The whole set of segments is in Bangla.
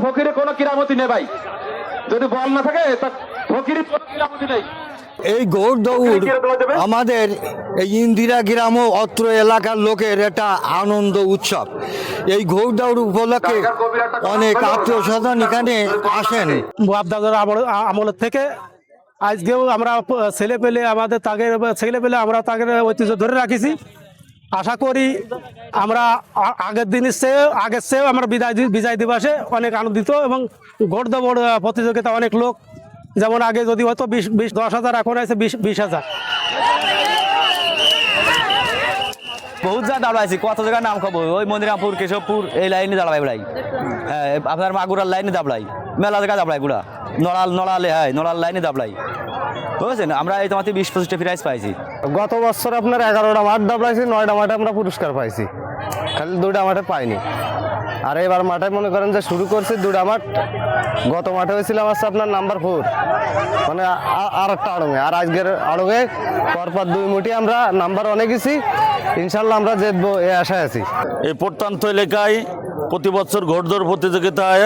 ফকিরে কোনো কিরামতি নেই ভাই, যদি বল না থাকে তা ফকিরের কোনো কিরামতি নেই। এই গৌড় দৌড় আমাদের এই ইন্দিরা গ্রাম ও অত্র এলাকার লোকের একটা আনন্দ উৎসব। এই গৌড় দৌড় উপলক্ষে অনেক আত্মীয় স্বজন এখানে আসেন। বাপদাদার আমলের থেকে আজকেও আমরা ছেলে পেলে আমাদের তাগের ছেলে পেলে আমরা তাগের ঐতিহ্য ধরে রাখিছি। আশা করি আমরা আগের চেয়েও আমরা বিজয় দিবসে অনেক আনন্দিত এবং গৌড় দৌড় প্রতিযোগিতা অনেক লোক, যেমন আগে যদি হয়তো 10,000 এখন আছে 20,000। বহুত জায়গা দাঁড়াইছি, কত জায়গার নাম খাবো, ওই মন্দিরামপুর, কেশবপুর এই লাইনে দাঁড়াই বেড়াই, আপনার মাগুরার লাইনে দাঁড়াই, মেলা জায়গা দাঁড়াই, গুড়া নড়ালে হ্যাঁ নড়াল লাইনে দাঁড়াই, বুঝেছেন। আমরা এই তোমাতে 20-25টা প্রাইজ পাইছি। গত বছর আপনার 11টা মাঠ দাবড়াইছি, 9টা মাঠে আমরা পুরস্কার পাইছি, খালি 2টা মাঠে পাইনি। আর এবার মাঠে মনে করেন যে শুরু করছি 2টা মাঠ। গত মাঠে হয়েছিলাম হচ্ছে আপনার নাম্বার 4, মানে আর একটা আড়ঙে, আর আজকের আড়ঙে পরপর 2 মুঠি আমরা নাম্বার 1 গেছি। ইনশাল্লাহ আমরা জিতবো এই আশায় আছি। এই প্রত্যন্ত এলাকায় প্রতি বছর ঘোড়দৌড় প্রতিযোগিতায়,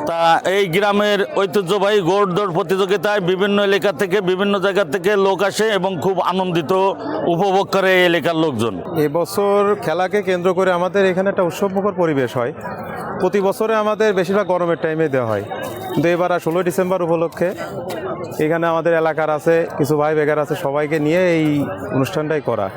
তা এই গ্রামের ঐতিহ্যবাহী ঘোড়দৌড় প্রতিযোগিতায় বিভিন্ন এলাকা থেকে বিভিন্ন জায়গা থেকে লোক আসে এবং খুব আনন্দিত উপভোগ করে এই এলাকার লোকজন। এবছর খেলাকে কেন্দ্র করে আমাদের এখানে একটা উৎসবমুখর পরিবেশ হয়। প্রতি বছরে আমাদের বেশিরভাগ গরমের টাইমে দেওয়া হয়, কিন্তু এবার 16 ডিসেম্বর উপলক্ষে এখানে আমাদের এলাকার আছে কিছু ভাই বেকার আছে, সবাইকে নিয়ে এই অনুষ্ঠানটাই করা।